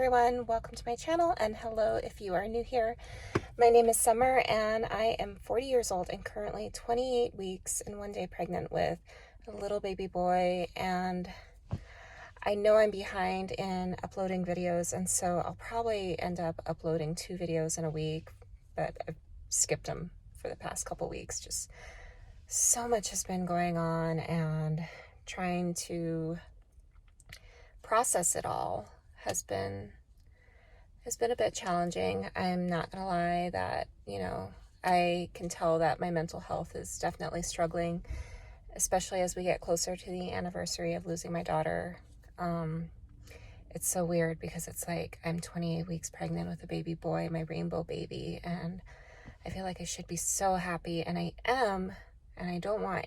everyone, welcome to my channel, and hello if you are new here. My name is Summer and I am 40 years old and currently 28 weeks and 1 day pregnant with a little baby boy, and I know I'm behind in uploading videos, and so I'll probably end up uploading 2 videos in a week, but I've skipped them for the past couple weeks. Just so much has been going on and trying to process it all has been a bit challenging. I'm not gonna lie that, I can tell that my mental health is definitely struggling, especially as we get closer to the anniversary of losing my daughter. It's so weird because it's like I'm 28 weeks pregnant with a baby boy, my rainbow baby, and I feel like I should be so happy, and I am, and I don't want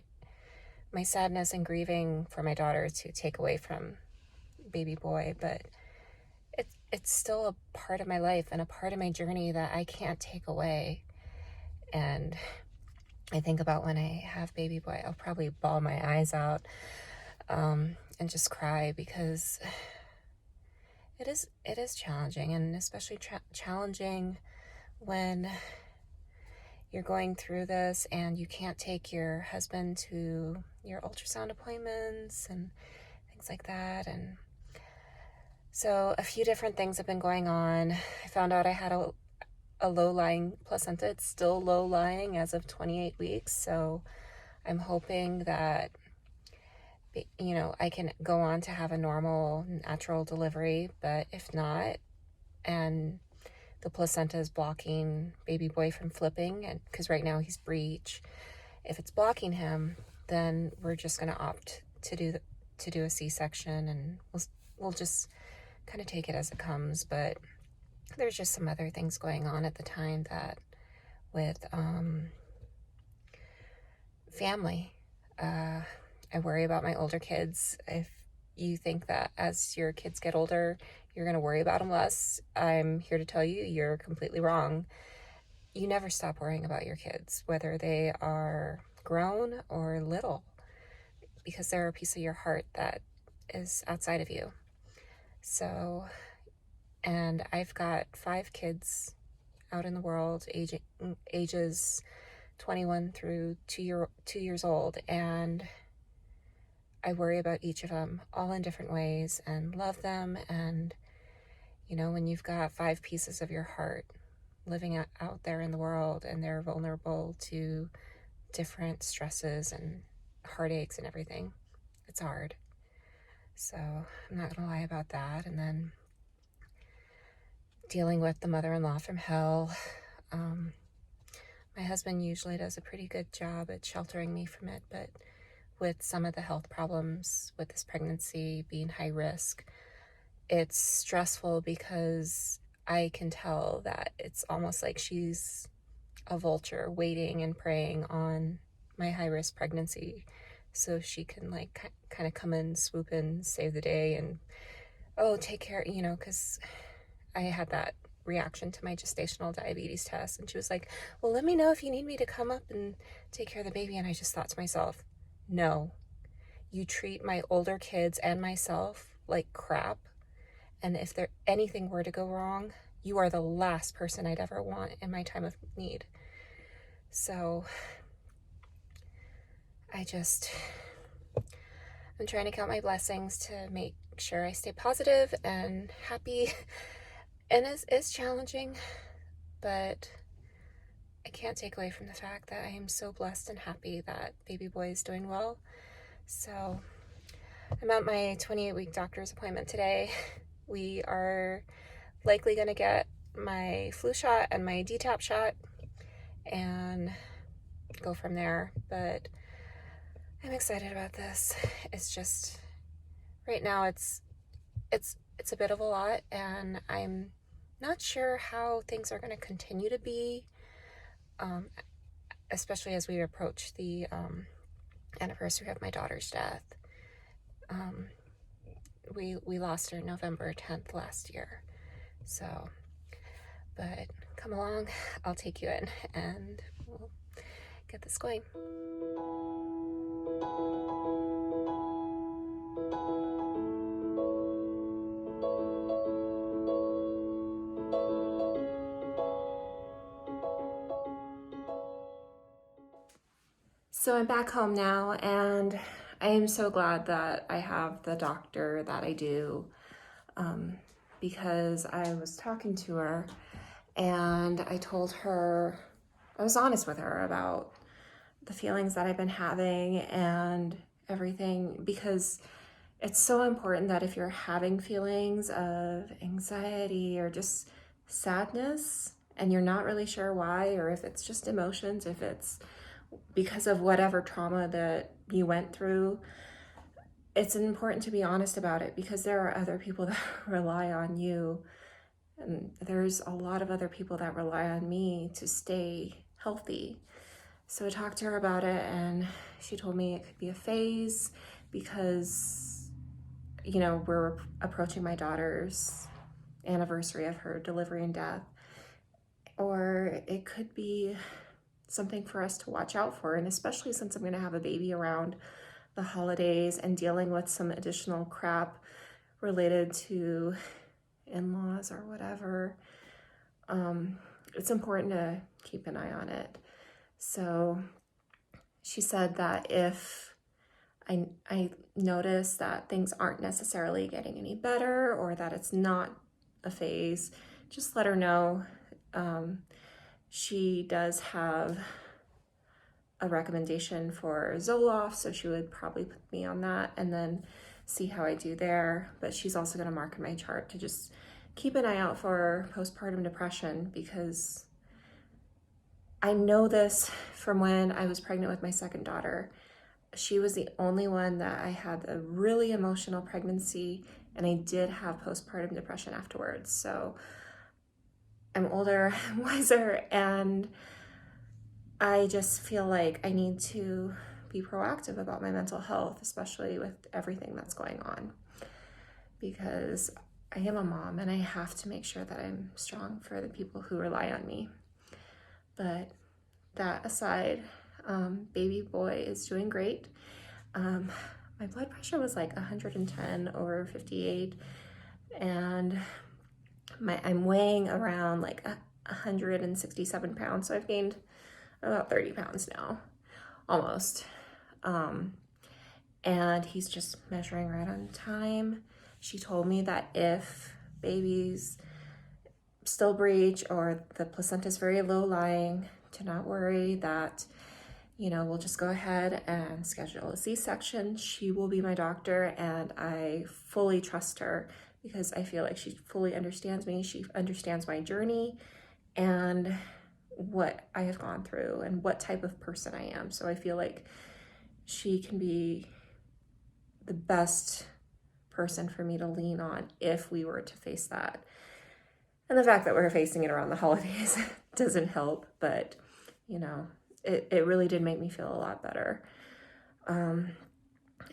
my sadness and grieving for my daughter to take away from baby boy, but it's still a part of my life and a part of my journey that I can't take away. And I think about when I have baby boy, I'll probably bawl my eyes out and just cry, because it is challenging, and especially challenging when you're going through this and you can't take your husband to your ultrasound appointments and things like that. And so a few different things have been going on. I found out I had a low-lying placenta. It's still low-lying as of 28 weeks. So I'm hoping that, I can go on to have a normal, natural delivery. But if not, and the placenta is blocking baby boy from flipping, and because right now he's breech, if it's blocking him, then we're just going to opt to do a C-section, and we'll just kind of take it as it comes. But there's just some other things going on at the time that with family, I worry about my older kids. If you think that as your kids get older you're going to worry about them less, I'm here to tell you you're completely wrong. You never stop worrying about your kids, whether they are grown or little, because they're a piece of your heart that is outside of you. So, and I've got 5 kids out in the world, ages 21 through 2 years old, and I worry about each of them all in different ways and love them. And when you've got 5 pieces of your heart living out there in the world, and they're vulnerable to different stresses and heartaches and everything, it's hard. So I'm not gonna lie about that. And then dealing with the mother-in-law from hell. My husband usually does a pretty good job at sheltering me from it, but with some of the health problems with this pregnancy being high risk, it's stressful, because I can tell that it's almost like she's a vulture waiting and preying on my high risk pregnancy, so she can kind of come in, swoop in, save the day, and take care, because I had that reaction to my gestational diabetes test, and she was like, well, let me know if you need me to come up and take care of the baby. And I just thought to myself, no, you treat my older kids and myself like crap, and if anything were to go wrong, you are the last person I'd ever want in my time of need. So I'm trying to count my blessings to make sure I stay positive and happy. And it's challenging, but I can't take away from the fact that I am so blessed and happy that baby boy is doing well. So I'm at my 28-week doctor's appointment today. We are likely going to get my flu shot and my TDap shot and go from there. But I'm excited about this. It's just, right now it's a bit of a lot, and I'm not sure how things are going to continue to be, especially as we approach the anniversary of my daughter's death. We lost her November 10th last year. So, but come along, I'll take you in and we'll get this going. So I'm back home now, and I am so glad that I have the doctor that I do, because I was talking to her and I told her, I was honest with her about the feelings that I've been having and everything, because it's so important that if you're having feelings of anxiety or just sadness and you're not really sure why, or if it's just emotions, if it's because of whatever trauma that you went through, it's important to be honest about it, because there are other people that rely on you. And there's a lot of other people that rely on me to stay healthy. So I talked to her about it, and she told me it could be a phase because, you know, we're approaching my daughter's anniversary of her delivery and death. Or it could be something for us to watch out for. And especially since I'm going to have a baby around the holidays and dealing with some additional crap related to in-laws or whatever, it's important to keep an eye on it. So she said that if I notice that things aren't necessarily getting any better, or that it's not a phase, just let her know. She does have a recommendation for Zoloft, so she would probably put me on that and then see how I do there. But she's also going to mark in my chart to just keep an eye out for postpartum depression, because I know this from when I was pregnant with my second daughter. She was the only one that I had a really emotional pregnancy, and I did have postpartum depression afterwards. So I'm older, I'm wiser, and I just feel like I need to be proactive about my mental health, especially with everything that's going on, because I am a mom and I have to make sure that I'm strong for the people who rely on me. But that aside, baby boy is doing great. My blood pressure was like 110/58, and I'm weighing around like 167 pounds, so I've gained about 30 pounds now, almost. And he's just measuring right on time. She told me that if babies still breech or the placenta is very low lying, to not worry, that, you know, we'll just go ahead and schedule a C-section. She will be my doctor, and I fully trust her because I feel like she fully understands me. She understands my journey and what I have gone through and what type of person I am. So I feel like she can be the best person for me to lean on if we were to face that. And the fact that we're facing it around the holidays doesn't help, but you know, it really did make me feel a lot better. And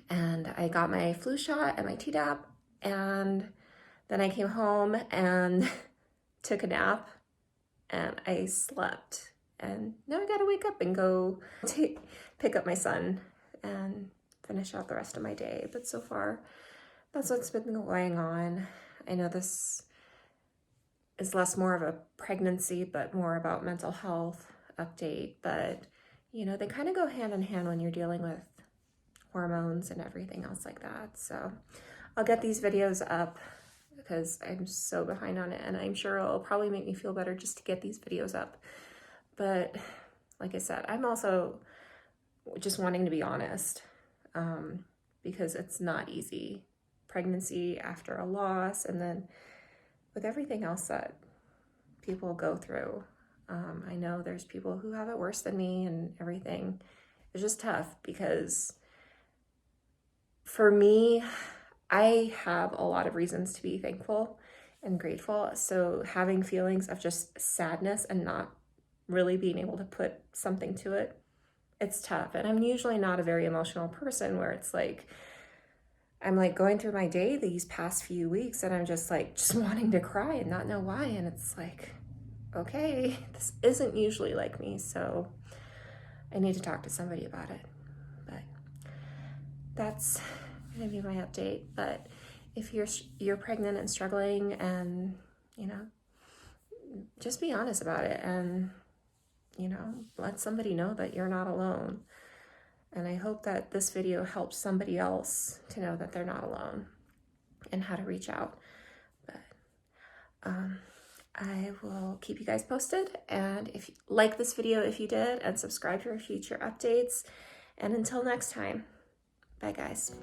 I got my flu shot and my TDap, and then I came home and took a nap, and I slept. And now I gotta wake up and go pick up my son and finish out the rest of my day. But so far, that's what's been going on. I know this is less more of a pregnancy, but more about mental health update. But, you know, they kind of go hand in hand when you're dealing with hormones and everything else like that. So I'll get these videos up because I'm so behind on it, and I'm sure it'll probably make me feel better just to get these videos up. But like I said, I'm also just wanting to be honest, because it's not easy. Pregnancy after a loss, and then with everything else that people go through. I know there's people who have it worse than me, and everything is just tough, because for me, I have a lot of reasons to be thankful and grateful. So having feelings of just sadness and not really being able to put something to it, it's tough. And I'm usually not a very emotional person, where it's like, I'm like going through my day these past few weeks and I'm just wanting to cry and not know why. And it's like, okay, this isn't usually like me. So I need to talk to somebody about it. But that's gonna be my update. But if you're pregnant and struggling, and, you know, just be honest about it, and, you know, let somebody know that you're not alone. And I hope that this video helps somebody else to know that they're not alone and how to reach out. But I will keep you guys posted, and if you like this video if you did, and subscribe for future updates. And until next time, bye guys.